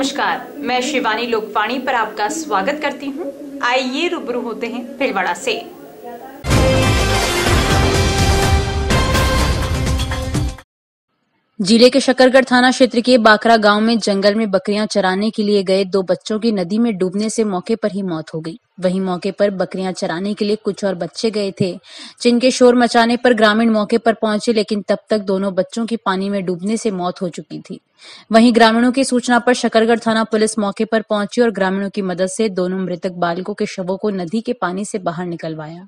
नमस्कार, मैं शिवानी लोकवाणी पर आपका स्वागत करती हूं। आइए रूबरू होते हैं भीलवाड़ा से। जिले के शकरगढ़ थाना क्षेत्र के बाखरा गांव में जंगल में बकरियां चराने के लिए गए 2 बच्चों की नदी में डूबने से मौके पर ही मौत हो गई। वहीं मौके पर बकरियां चराने के लिए कुछ और बच्चे गए थे, जिनके शोर मचाने पर ग्रामीण मौके पर पहुंचे, लेकिन तब तक दोनों बच्चों की पानी में डूबने से मौत हो चुकी थी। वहीं ग्रामीणों की सूचना पर शकरगढ़ थाना पुलिस मौके पर पहुंची और ग्रामीणों की मदद से दोनों मृतक बालकों के शवों को नदी के पानी से बाहर निकलवाया।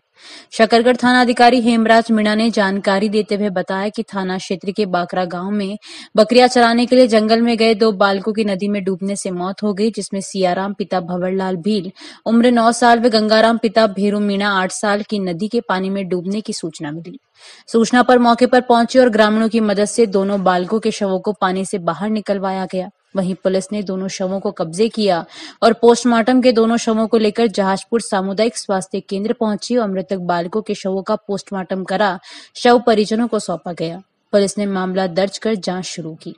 शकरगढ़ थाना अधिकारी हेमराज मीणा ने जानकारी देते हुए बताया कि थाना क्षेत्र के बाकरा गांव में बकरियां चराने के लिए जंगल में गए 2 बालकों की नदी में डूबने से मौत हो गई, जिसमें सियाराम पिता भंवरलाल भील उम्र 9 साल व गंगाराम पिता भेरू मीणा 8 साल की नदी के पानी में डूबने की सूचना मिली। सूचना पर मौके पर पहुंचे और ग्रामीणों की मदद से दोनों बालकों के शवों को पानी से बाहर निकलवाया गया। वहीं पुलिस ने दोनों शवों को कब्जे किया और पोस्टमार्टम के दोनों शवों को लेकर जहाजपुर सामुदायिक स्वास्थ्य केंद्र पहुंची और मृतक बालकों के शवों का पोस्टमार्टम करा शव परिजनों को सौंपा गया। पुलिस ने मामला दर्ज कर जांच शुरू की।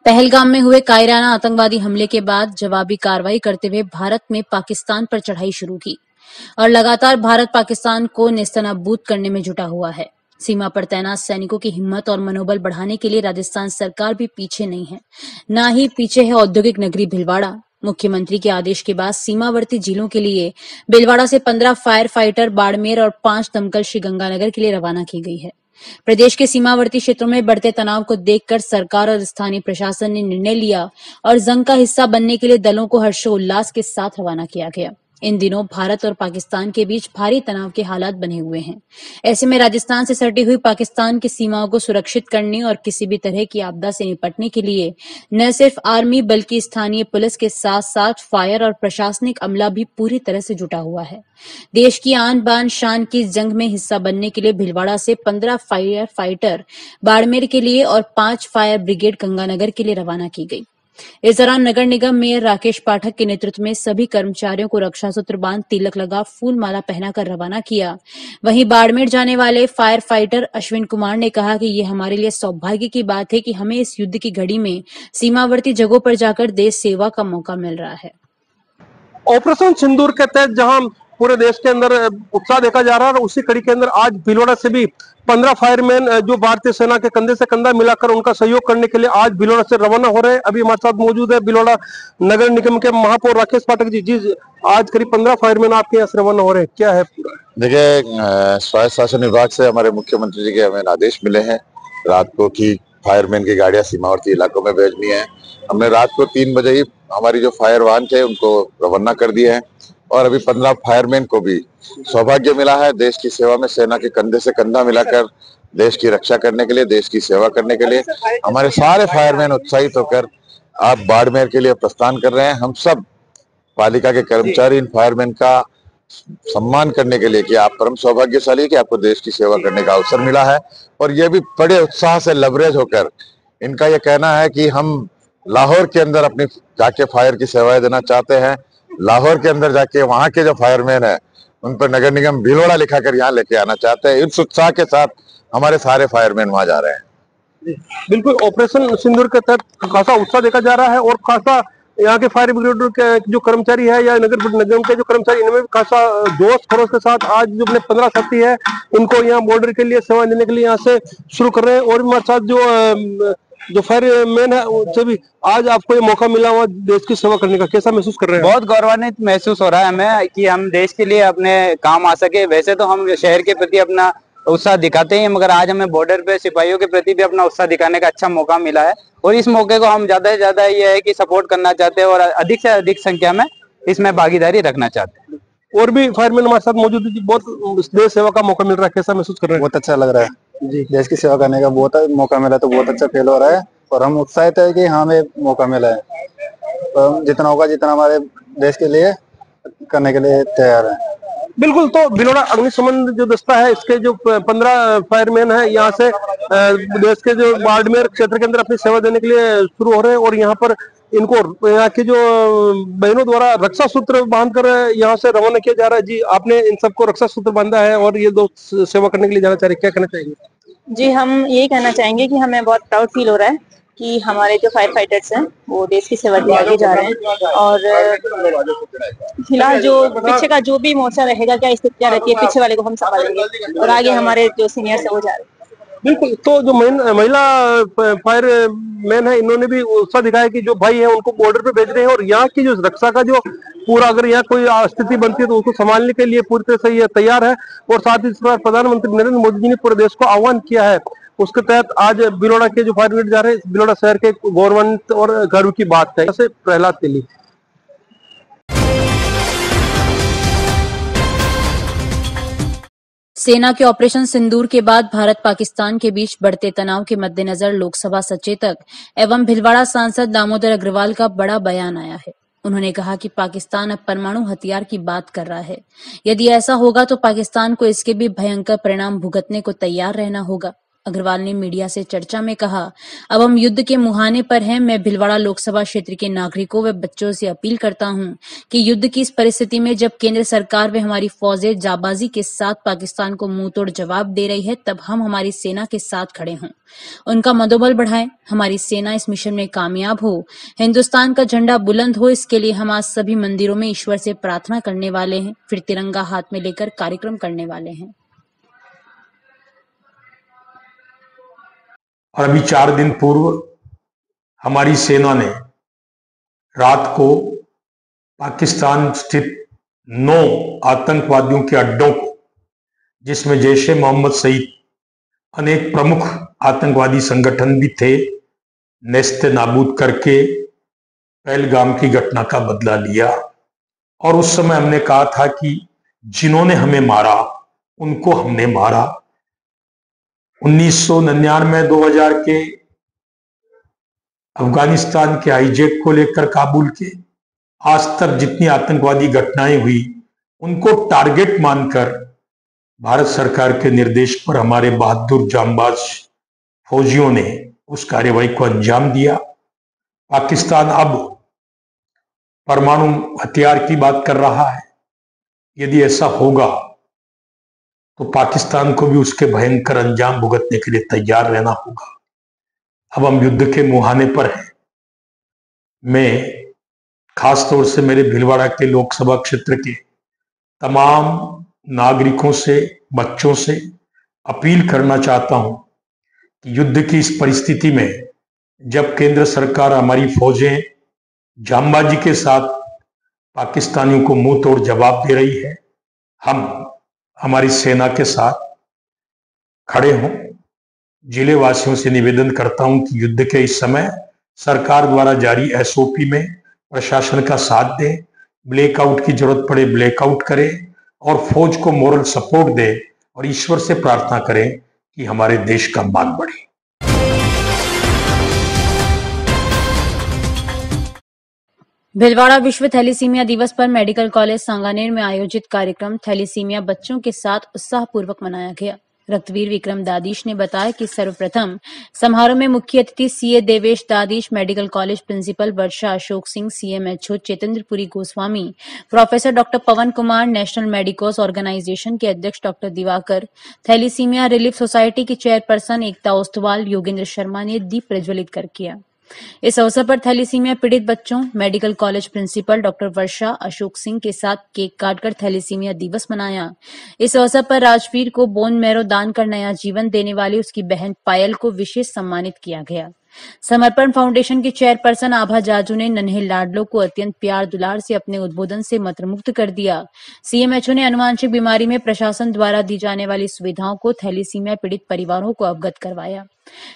पहलगाम में हुए कायराना आतंकवादी हमले के बाद जवाबी कार्रवाई करते हुए भारत में पाकिस्तान पर चढ़ाई शुरू की और लगातार भारत पाकिस्तान को नेस्तनाबूद करने में जुटा हुआ है। सीमा पर तैनात सैनिकों की हिम्मत और मनोबल बढ़ाने के लिए राजस्थान सरकार भी पीछे नहीं है, न ही पीछे है औद्योगिक नगरी भीलवाड़ा। मुख्यमंत्री के आदेश के बाद सीमावर्ती जिलों के लिए भीलवाड़ा से 15 फायर फाइटर बाड़मेर और 5 दमकल श्रीगंगानगर के लिए रवाना की गई है। प्रदेश के सीमावर्ती क्षेत्रों में बढ़ते तनाव को देखकर सरकार और स्थानीय प्रशासन ने निर्णय लिया और जंग का हिस्सा बनने के लिए दलों को हर्षोल्लास के साथ रवाना किया गया। इन दिनों भारत और पाकिस्तान के बीच भारी तनाव के हालात बने हुए हैं। ऐसे में राजस्थान से सटी हुई पाकिस्तान की सीमाओं को सुरक्षित करने और किसी भी तरह की आपदा से निपटने के लिए न सिर्फ आर्मी बल्कि स्थानीय पुलिस के साथ साथ फायर और प्रशासनिक अमला भी पूरी तरह से जुटा हुआ है। देश की आन बान शान की जंग में हिस्सा बनने के लिए भीलवाड़ा से 15 फायर फाइटर बाड़मेर के लिए और 5 फायर ब्रिगेड गंगानगर के लिए रवाना की गई। इस दौरान नगर निगम मेयर राकेश पाठक के नेतृत्व में सभी कर्मचारियों को रक्षा सूत्र बांध तिलक लगा फूल माला पहनाकर रवाना किया। वहीं बाड़मेर जाने वाले फायर फाइटर अश्विन कुमार ने कहा कि ये हमारे लिए सौभाग्य की बात है कि हमें इस युद्ध की घड़ी में सीमावर्ती जगहों पर जाकर देश सेवा का मौका मिल रहा है। ऑपरेशन सिंदूर के तहत जहां पूरे देश के अंदर उत्साह देखा जा रहा है, उसी कड़ी के अंदर आज भीलवाड़ा से भी 15 फायरमैन जो भारतीय सेना के कंधे से कंधा मिलाकर उनका सहयोग करने के लिए आज भीलवाड़ा से रवाना हो रहे हैं। अभी हमारे साथ मौजूद है भीलवाड़ा नगर निगम के महापौर राकेश पाठक जी। जी, आज करीब 15 फायरमैन आपके यहाँ से रवाना हो रहे हैं, क्या है पूरा? देखिए, स्वायत्त शासन विभाग से हमारे मुख्यमंत्री जी के हमें आदेश मिले हैं रात को कि फायरमैन की गाड़ियां सीमावर्ती इलाकों में भेजनी है। हमने रात को 3 बजे ही हमारी जो फायर वाहन थे उनको रवाना कर दिए हैं और अभी 15 फायरमैन को भी सौभाग्य मिला है देश की सेवा में, सेना के कंधे से कंधा मिलाकर देश की रक्षा करने के लिए, देश की सेवा करने के लिए हमारे सारे फायरमैन उत्साहित होकर आप बाड़मेर के लिए प्रस्थान कर रहे हैं। हम सब पालिका के कर्मचारी इन फायरमैन का सम्मान करने के लिए कि आप परम सौभाग्यशाली कि आपको देश की सेवा करने का अवसर मिला है और ये भी बड़े उत्साह से लबरेज होकर इनका ये कहना है कि हम लाहौर के अंदर अपनी जाके फायर की सेवाएं देना चाहते हैं। लाहौर के अंदर जाके वहां के जो फायरमैन है उन पर नगर निगम भीलवाड़ा लिखाकर यहाँ लेके आना चाहते हैं। इस उत्साह के साथ हमारे सारे फायरमैन वहां जा रहे हैं। बिल्कुल, ऑपरेशन सिंदूर के तहत खासा उत्साह देखा जा रहा है और खासा यहाँ के फायर ब्रिगेड के जो कर्मचारी है या नगर निगम के जो कर्मचारी, इनमें भी खासा जोश खरोश के साथ आज जो अपने 15 साथी है इनको यहाँ बॉर्डर के लिए सेवा देने के लिए यहाँ से शुरू कर रहे हैं। और भी हमारे साथ जो जो फायरमैन है उनसे भी आज आपको ये मौका मिला हुआ देश की सेवा करने का, कैसा महसूस कर रहे हैं? बहुत गौरवान्वित महसूस हो रहा है हमें कि हम देश के लिए अपने काम आ सके। वैसे तो हम शहर के प्रति अपना उत्साह दिखाते हैं, मगर आज हमें बॉर्डर पे सिपाहियों के प्रति भी अपना उत्साह दिखाने का अच्छा मौका मिला है और इस मौके को हम ज्यादा से ज्यादा ये है कि सपोर्ट करना चाहते हैं और अधिक से अधिक संख्या में इसमें भागीदारी रखना चाहते हैं। और भी फायरमैन हमारे साथ मौजूद है जी, बहुत देश सेवा का मौका मिल रहा है, कैसा महसूस कर रहे हैं? बहुत अच्छा लग रहा है जी, देश की सेवा करने का बहुत मौका मिला तो बहुत अच्छा फील हो रहा है और हम उत्साहित है कि हमें मौका मिला है, तो जितना होगा जितना हमारे देश के लिए करने के लिए तैयार है। बिल्कुल। तो भिलोड़ा अग्निशमन जो दस्ता है इसके जो 15 फायरमैन है यहाँ से देश के जो बाड़मेर क्षेत्र के अंदर अपनी सेवा देने के लिए शुरू हो रहे हैं और यहाँ पर इनको यहाँ की जो बहनों द्वारा रक्षा सूत्र बांधकर यहाँ से रवाना किया जा रहा है। जी, आपने इन सबको रक्षा सूत्र बांधा है और ये दो सेवा करने के लिए जाना चाह रहे हैं, क्या कहना चाहेंगे? जी, हम ये कहना चाहेंगे कि हमें बहुत प्राउड फील हो रहा है कि हमारे जो फायर फाइटर्स हैं वो देश की सेवा के आगे जा रहे हैं और फिलहाल जो पीछे का जो भी मोर्चा रहेगा, क्या स्थितियां रहती है, पीछे वाले को हम संभालेंगे और आगे हमारे जो सीनियर्स है वो जा रहे हैं। बिल्कुल। तो जो महिला फायरमैन है इन्होंने भी उत्साह दिखाया कि जो भाई है उनको बॉर्डर पे भेज रहे हैं और यहाँ की जो रक्षा का जो पूरा अगर यहाँ कोई स्थिति बनती है तो उसको संभालने के लिए पूरी तरह से ये तैयार है और साथ ही इस बार प्रधानमंत्री नरेंद्र मोदी जी ने पूरे देश को आह्वान किया है। उसके तहत आज भिलोड़ा के जो फायर ब्रिगेड जा रहे हैं, भिलोड़ा शहर के गौरवान्वित और गर्व की बात है। जैसे प्रहलाद तेली। सेना के ऑपरेशन सिंदूर के बाद भारत पाकिस्तान के बीच बढ़ते तनाव के मद्देनजर लोकसभा सचेतक एवं भिलवाड़ा सांसद दामोदर अग्रवाल का बड़ा बयान आया है। उन्होंने कहा कि पाकिस्तान अब परमाणु हथियार की बात कर रहा है। यदि ऐसा होगा तो पाकिस्तान को इसके भी भयंकर परिणाम भुगतने को तैयार रहना होगा। अग्रवाल ने मीडिया से चर्चा में कहा, अब हम युद्ध के मुहाने पर हैं। मैं भिलवाड़ा लोकसभा क्षेत्र के नागरिकों व बच्चों से अपील करता हूं कि युद्ध की इस परिस्थिति में जब केंद्र सरकार व हमारी फौजें जाबाजी के साथ पाकिस्तान को मुंह तोड़ जवाब दे रही है, तब हम हमारी सेना के साथ खड़े हों, उनका मनोबल बढ़ाएं, हमारी सेना इस मिशन में कामयाब हो, हिंदुस्तान का झंडा बुलंद हो। इसके लिए हम आज सभी मंदिरों में ईश्वर से प्रार्थना करने वाले हैं, फिर तिरंगा हाथ में लेकर कार्यक्रम करने वाले हैं। और अभी 4 दिन पूर्व हमारी सेना ने रात को पाकिस्तान स्थित 9 आतंकवादियों के अड्डों को, जिसमें जैश ए मोहम्मद सहित अनेक प्रमुख आतंकवादी संगठन भी थे, नेस्ते नाबूद करके पहलगाम की घटना का बदला लिया। और उस समय हमने कहा था कि जिन्होंने हमें मारा उनको हमने मारा। 1999-2000 के अफगानिस्तान के हाईजैक को लेकर काबुल के आज तक जितनी आतंकवादी घटनाएं हुई उनको टारगेट मानकर भारत सरकार के निर्देश पर हमारे बहादुर जांबाज फौजियों ने उस कार्यवाही को अंजाम दिया। पाकिस्तान अब परमाणु हथियार की बात कर रहा है। यदि ऐसा होगा तो पाकिस्तान को भी उसके भयंकर अंजाम भुगतने के लिए तैयार रहना होगा। अब हम युद्ध के मुहाने पर हैं। मैं खास तौर से मेरे भिलवाड़ा के लोकसभा क्षेत्र के तमाम नागरिकों से, बच्चों से अपील करना चाहता हूं कि युद्ध की इस परिस्थिति में जब केंद्र सरकार, हमारी फौजें जांबाजी के साथ पाकिस्तानियों को मुंह तोड़ जवाब दे रही है, हम हमारी सेना के साथ खड़े हों। जिले वासियों से निवेदन करता हूं कि युद्ध के इस समय सरकार द्वारा जारी SOP में प्रशासन का साथ दें, ब्लैकआउट की जरूरत पड़े ब्लैकआउट करें और फौज को मोरल सपोर्ट दें और ईश्वर से प्रार्थना करें कि हमारे देश का मान बढ़े। भिलवाड़ा विश्व थैलीसीमिया दिवस पर मेडिकल कॉलेज सांगानेर में आयोजित कार्यक्रम थैलीसीमिया बच्चों के साथ उत्साहपूर्वक मनाया गया। रक्तवीर विक्रम दादीश ने बताया कि सर्वप्रथम समारोह में मुख्य अतिथि CA Devesh Dadish, medical college principal Varsha Ashok Singh, CMHO Chetendrapuri Goswami, professor doctor Pawan Kumar, national medicos organisation के अध्यक्ष doctor Diwakar, thalassemia relief society की चेयरपर्सन एकता ओस्तवाल, योगेंद्र शर्मा ने दीप प्रज्वलित कर किया। इस अवसर पर थैलीसीमिया पीड़ित बच्चों, मेडिकल कॉलेज प्रिंसिपल डॉक्टर वर्षा अशोक सिंह के साथ केक काटकर थैलीसीमिया दिवस मनाया। इस अवसर पर राजवीर को बोन मैरो दान कर नया जीवन देने वाली उसकी बहन पायल को विशेष सम्मानित किया गया। समर्पण फाउंडेशन की चेयरपर्सन आभा जाजू ने नन्हे लाडलों को अत्यंत प्यार दुलार से अपने उद्बोधन से मंत्रमुग्ध कर दिया। सीएमएचओ ने आनुवांशिक बीमारी में प्रशासन द्वारा दी जाने वाली सुविधाओं को थैलीसीमिया पीड़ित परिवारों को अवगत करवाया।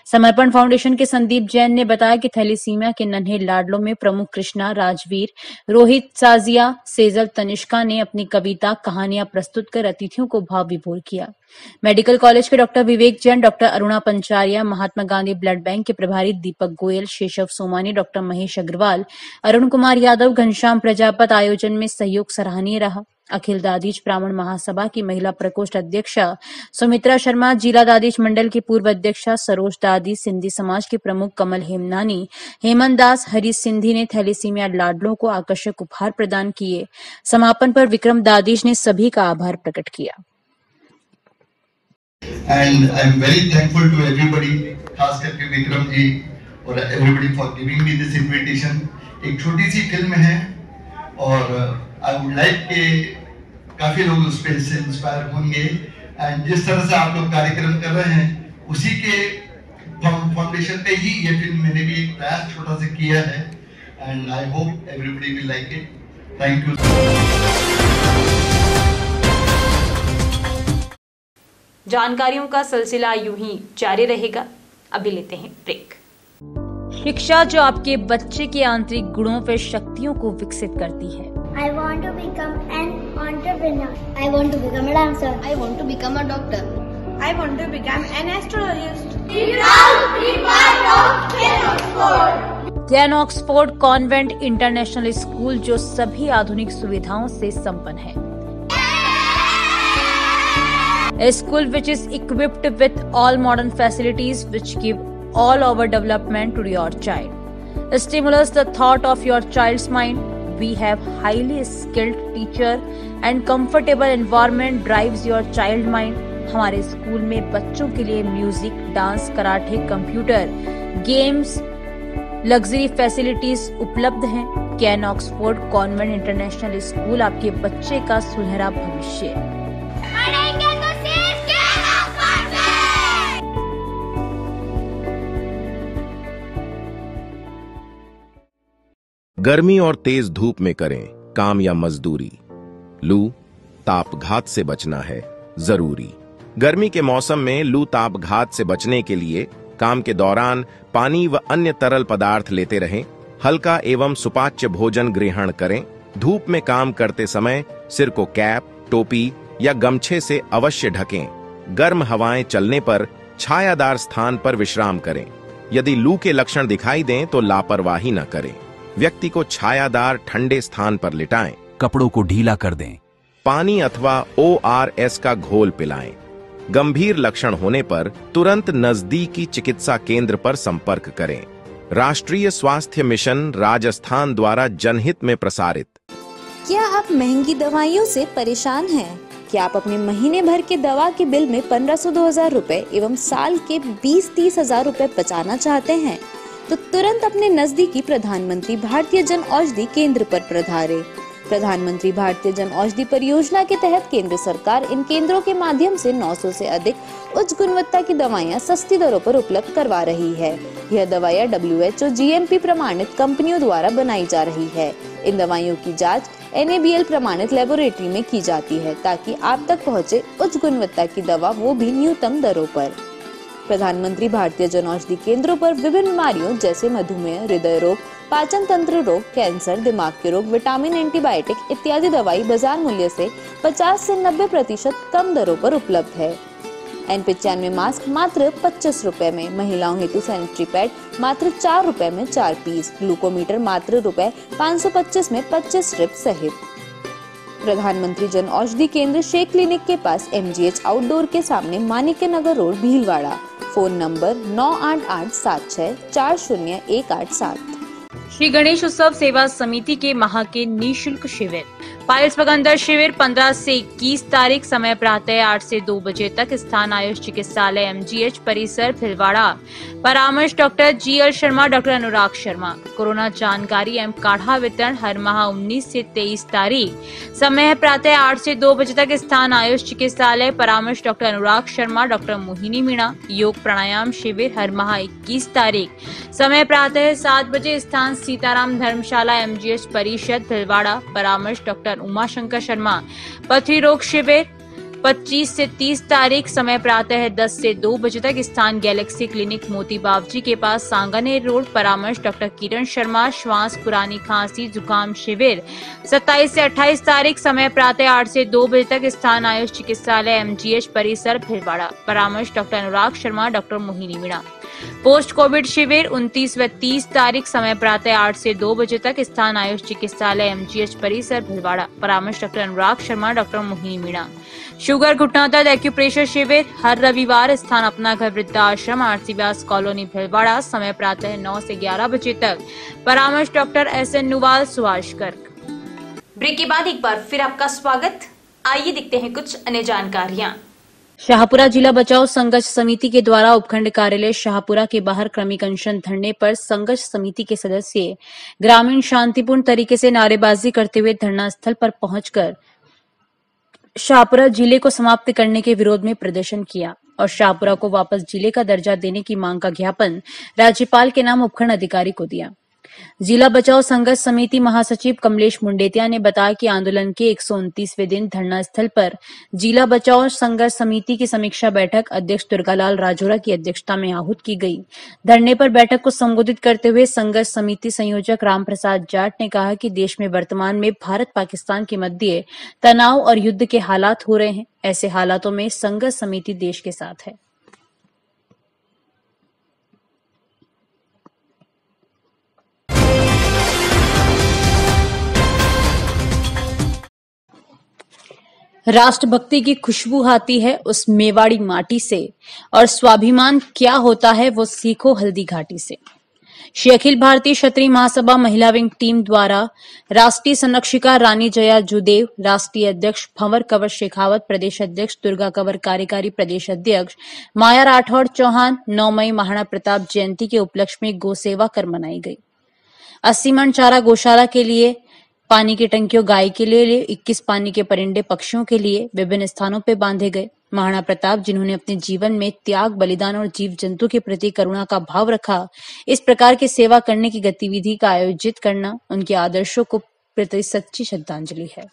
समर्पण फाउंडेशन के संदीप जैन ने बताया कि थैलीसीमिया के नन्हे लाडलों में प्रमुख कृष्णा, राजवीर, रोहित, साजिया, सेजल, तनिष्का ने अपनी कविता, कहानियां प्रस्तुत कर अतिथियों को भाव विभोर किया। मेडिकल कॉलेज के डॉक्टर विवेक Jain, doctor Aruna Pancharia, Mahatma Gandhi blood bank के प्रभारी दीपक गोयल, शेषव सोमानी, डॉक्टर महेश अग्रवाल, अरुण कुमार यादव, घनश्याम प्रजापत आयोजन में सहयोग सराहनीय रहा। अखिल दादीज ब्राह्मण महासभा की महिला प्रकोष्ठ अध्यक्षा सुमित्रा शर्मा, जिला दादीज मंडल की पूर्व अध्यक्षा सरोज दादी, सिंधी समाज के प्रमुख कमल हेमनानी, हेमंत दास, हरीश सिंधी ने थैलीसीमिया लाडलों को आकर्षक उपहार प्रदान किए। समापन पर विक्रम दादीज ने सभी का आभार प्रकट किया। And I'm very thankful to everybody, खास करके विक्रम जी और everybody for giving me this invitation। एक छोटी सी फिल्म है और I would like कि काफी लोग उस पे से इंस्पायर होंगे एंड जिस तरह से आप लोग कार्यक्रम कर रहे हैं उसी के फाउंडेशन पे ही ये फिल्म मैंने भी एक प्रयास छोटा सा किया है and I hope everybody will like it. Thank you. जानकारियों का सिलसिला यूं ही जारी रहेगा। अभी लेते हैं ब्रेक। शिक्षा जो आपके बच्चे के आंतरिक गुणों व शक्तियों को विकसित करती है। I want to become an entrepreneur. I want to become a dancer. I want to become a doctor. I want to become an astrologist. Be proud, be part of Ken Oxford. Ken Oxford convent international school जो सभी आधुनिक सुविधाओं से संपन्न है। A school which is equipped with all modern facilities which give all over development to your child. Stimulus the thought of your child's mind. We have highly skilled teacher and comfortable environment drives your child mind. हमारे school में बच्चों के लिए music, dance, karate, computer, games, luxury facilities उपलब्ध हैं। Can Oxford convent international school आपके बच्चे का सुनहरा भविष्य। गर्मी और तेज धूप में करें काम या मजदूरी। लू ताप घात से बचना है जरूरी। गर्मी के मौसम में लू ताप घात से बचने के लिए काम के दौरान पानी व अन्य तरल पदार्थ लेते रहें। हल्का एवं सुपाच्य भोजन ग्रहण करें। धूप में काम करते समय सिर को कैप, टोपी या गमछे से अवश्य ढकें। गर्म हवाएं चलने पर छायादार स्थान पर विश्राम करें। यदि लू के लक्षण दिखाई दें तो लापरवाही न करें। व्यक्ति को छायादार ठंडे स्थान पर लिटाएं। कपड़ों को ढीला कर दें। पानी अथवा ORS का घोल पिलाएं। गंभीर लक्षण होने पर तुरंत नजदीकी चिकित्सा केंद्र पर संपर्क करें। राष्ट्रीय स्वास्थ्य मिशन राजस्थान द्वारा जनहित में प्रसारित। क्या आप महंगी दवाइयों से परेशान हैं? क्या आप अपने महीने भर के दवा के बिल में 1500-2000 रुपए एवं साल के 20-30 हजार रुपए बचाना चाहते हैं? तो तुरंत अपने नजदीकी प्रधानमंत्री भारतीय जन औषधि केंद्र पर पधारें। प्रधानमंत्री भारतीय जन औषधि परियोजना के तहत केंद्र सरकार इन केंद्रों के माध्यम से 900 से अधिक उच्च गुणवत्ता की दवाइयां सस्ती दरों पर उपलब्ध करवा रही है। यह दवाइयां WHO GMP प्रमाणित कंपनियों द्वारा बनाई जा रही है। इन दवाइयों की जांच NABL प्रमाणित लेबोरेटरी में की जाती है ताकि आप तक पहुँचे उच्च गुणवत्ता की दवा, वो भी न्यूनतम दरों पर। प्रधानमंत्री भारतीय जन औषधि केंद्रों पर विभिन्न बीमारियों जैसे मधुमेह, हृदय रोग, पाचन तंत्र रोग, कैंसर, दिमाग के रोग, विटामिन, एंटीबायोटिक इत्यादि दवाई बाजार मूल्य से 50 से 90% कम दरों पर उपलब्ध है। N95 मास्क मात्र 25 रुपए में। महिलाओं हेतु सैनिटरी पैड मात्र 4 रुपए में 4 पीस। ग्लूकोमीटर मात्र ₹525 में 25 स्ट्रिप सहित। प्रधानमंत्री जन औषधि केंद्र शेख क्लिनिक के पास MGH आउटडोर के सामने Manikya Nagar road, Bhilwara. Phone number 9887640187। Shri Ganesh Utsav Seva समिति के माह के निःशुल्क शिविर। पाइल्स बगंदर शिविर 15 से 21 तारीख, समय प्रातः 8 से 2 बजे तक। स्थान आयुष चिकित्सालय MGH परिसर भिलवाड़ा। परामर्श doctor GL Sharma, doctor Anurag Sharma. Corona जानकारी एवं काढ़ा वितरण हर माह 19 से 23 तारीख, समय प्रातः 8 से 2 बजे तक। स्थान आयुष चिकित्सालय। परामर्श डॉक्टर अनुराग शर्मा, डॉक्टर मोहिनी मीणा। योग प्राणायाम शिविर हर माह 21 तारीख, समय प्रातः 7 बजे। स्थान सीताराम धर्मशाला MGH परिषद भिलवाड़ा। परामर्श डॉक्टर उमा शंकर शर्मा। पथरी रोग शिविर 25 से 30 तारीख, समय प्रातः 10 से 2 बजे तक। स्थान गैलेक्सी क्लिनिक मोती बावजी के पास, सांगानेर रोड। परामर्श डॉक्टर किरण शर्मा। श्वास, पुरानी खांसी, जुकाम शिविर 27 से 28 तारीख, समय प्रातः 8 से 2 बजे तक। स्थान आयुष चिकित्सालय MGH परिसर भिलवाड़ा। परामर्श doctor Anurag Sharma, doctor Mohini Meena. Post covid शिविर 29 व 30 तारीख, समय प्रातः 8 से 2 बजे तक। स्थान आयुष चिकित्सालय MGH परिसर भिलवाड़ा। परामर्श doctor Anurag Sharma, doctor Mohini Meena. Sugar घुटना दर्द एक्यूप्रेशर शिविर हर रविवार। स्थान अपना घर वृद्धाश्रम, आरसी व्यास कॉलोनी भिलवाड़ा। समय प्रातः 9 से 11 बजे तक। परामर्श doctor SN Nuwal, Subhash Garg. Break के बाद एक बार फिर आपका स्वागत। आइए देखते हैं कुछ अन्य जानकारियाँ। शाहपुरा जिला बचाओ संघर्ष समिति के द्वारा उपखंड कार्यालय शाहपुरा के बाहर क्रमिक अनशन धरने पर संघर्ष समिति के सदस्य ग्रामीण शांतिपूर्ण तरीके से नारेबाजी करते हुए धरना स्थल पर पहुंचकर शाहपुरा जिले को समाप्त करने के विरोध में प्रदर्शन किया और शाहपुरा को वापस जिले का दर्जा देने की मांग का ज्ञापन राज्यपाल के नाम उपखंड अधिकारी को दिया। जिला बचाओ संघर्ष समिति महासचिव कमलेश मुंडेतिया ने बताया कि आंदोलन के 129वें दिन धरना स्थल पर जिला बचाओ संघर्ष समिति की समीक्षा बैठक अध्यक्ष दुर्गालाल राजौरा की अध्यक्षता में आहूत की गई। धरने पर बैठक को संबोधित करते हुए संघर्ष समिति संयोजक राम प्रसाद जाट ने कहा कि देश में वर्तमान में भारत पाकिस्तान के मध्य तनाव और युद्ध के हालात हो रहे हैं। ऐसे हालातों में संघर्ष समिति देश के साथ है। राष्ट्रभक्ति की खुशबू आती है उस मेवाड़ी माटी से और स्वाभिमान क्या होता है वो सीखो हल्दी घाटी से। श्री अखिल भारतीय क्षत्रिय महासभा महिला विंग टीम द्वारा राष्ट्रीय संरक्षिका रानी जया जुदेव, राष्ट्रीय अध्यक्ष भंवर कंवर शेखावत, प्रदेश अध्यक्ष दुर्गा कंवर, कार्यकारी प्रदेश अध्यक्ष माया राठौड़ चौहान 9 मई महाराणा प्रताप जयंती के उपलक्ष्य में गौ सेवा कर मनाई गई। 80 मन चारा गौशाला के लिए, पानी की टंकियों गाय के लिए, 21 पानी के परिंदे पक्षियों के लिए विभिन्न स्थानों पर बांधे गए। महाराणा प्रताप जिन्होंने अपने जीवन में त्याग, बलिदान और जीव जंतु के प्रति करुणा का भाव रखा, इस प्रकार की सेवा करने की गतिविधि का आयोजित करना उनके आदर्शों को प्रति सच्ची श्रद्धांजलि है।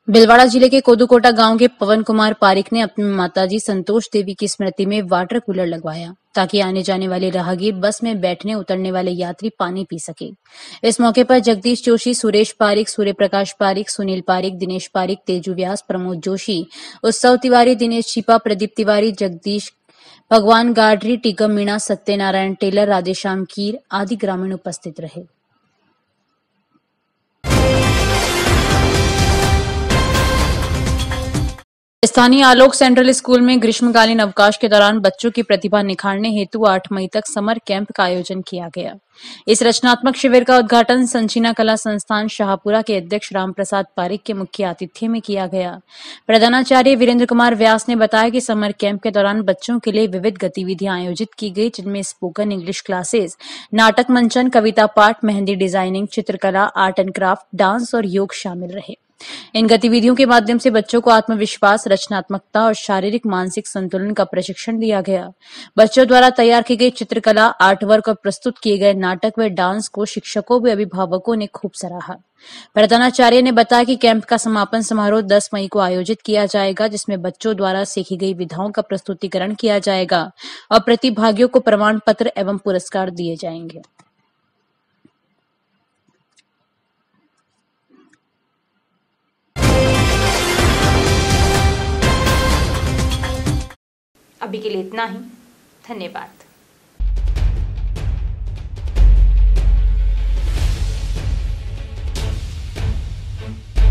भिलवाड़ा जिले के कोदूकोटा गांव के पवन कुमार पारिक ने अपनी माताजी संतोष देवी की स्मृति में वाटर कूलर लगवाया ताकि आने जाने वाले राहगीर, बस में बैठने उतरने वाले यात्री पानी पी सके। इस मौके पर जगदीश जोशी, सुरेश पारिक, सूर्य प्रकाश पारिक, सुनील पारिक, दिनेश पारिक, तेजू व्यास, प्रमोद जोशी, उत्सव तिवारी, दिनेश छिपा, प्रदीप तिवारी, जगदीश, भगवान गाडरी, टीकम मीणा, सत्यनारायण टेलर, राधेश्याम कीर आदि ग्रामीण उपस्थित रहे। स्थानीय आलोक सेंट्रल स्कूल में ग्रीष्मकालीन अवकाश के दौरान बच्चों की प्रतिभा निखारने हेतु 8 मई तक समर कैंप का आयोजन किया गया। इस रचनात्मक शिविर का उद्घाटन संचीना कला संस्थान शाहपुरा के अध्यक्ष रामप्रसाद पारिक के मुख्य आतिथ्य में किया गया। प्रधानाचार्य वीरेंद्र कुमार व्यास ने बताया कि समर कैंप के दौरान बच्चों के लिए विविध गतिविधियां आयोजित की गई, जिनमें स्पोकन इंग्लिश क्लासेस, नाटक मंचन, कविता पाठ, मेहंदी डिजाइनिंग, चित्रकला, आर्ट एंड क्राफ्ट, डांस और योग शामिल रहे। इन गतिविधियों के माध्यम से बच्चों को आत्मविश्वास, रचनात्मकता और शारीरिक मानसिक संतुलन का प्रशिक्षण दिया गया। बच्चों द्वारा तैयार की गई चित्रकला, आर्ट वर्क और प्रस्तुत किए गए नाटक व डांस को शिक्षकों व अभिभावकों ने खूब सराहा। प्रधानाचार्य ने बताया कि कैंप का समापन समारोह 10 मई को आयोजित किया जाएगा, जिसमें बच्चों द्वारा सीखी गई विधाओं का प्रस्तुतिकरण किया जाएगा और प्रतिभागियों को प्रमाण पत्र एवं पुरस्कार दिए जाएंगे। अभी के लिए इतना ही। धन्यवाद।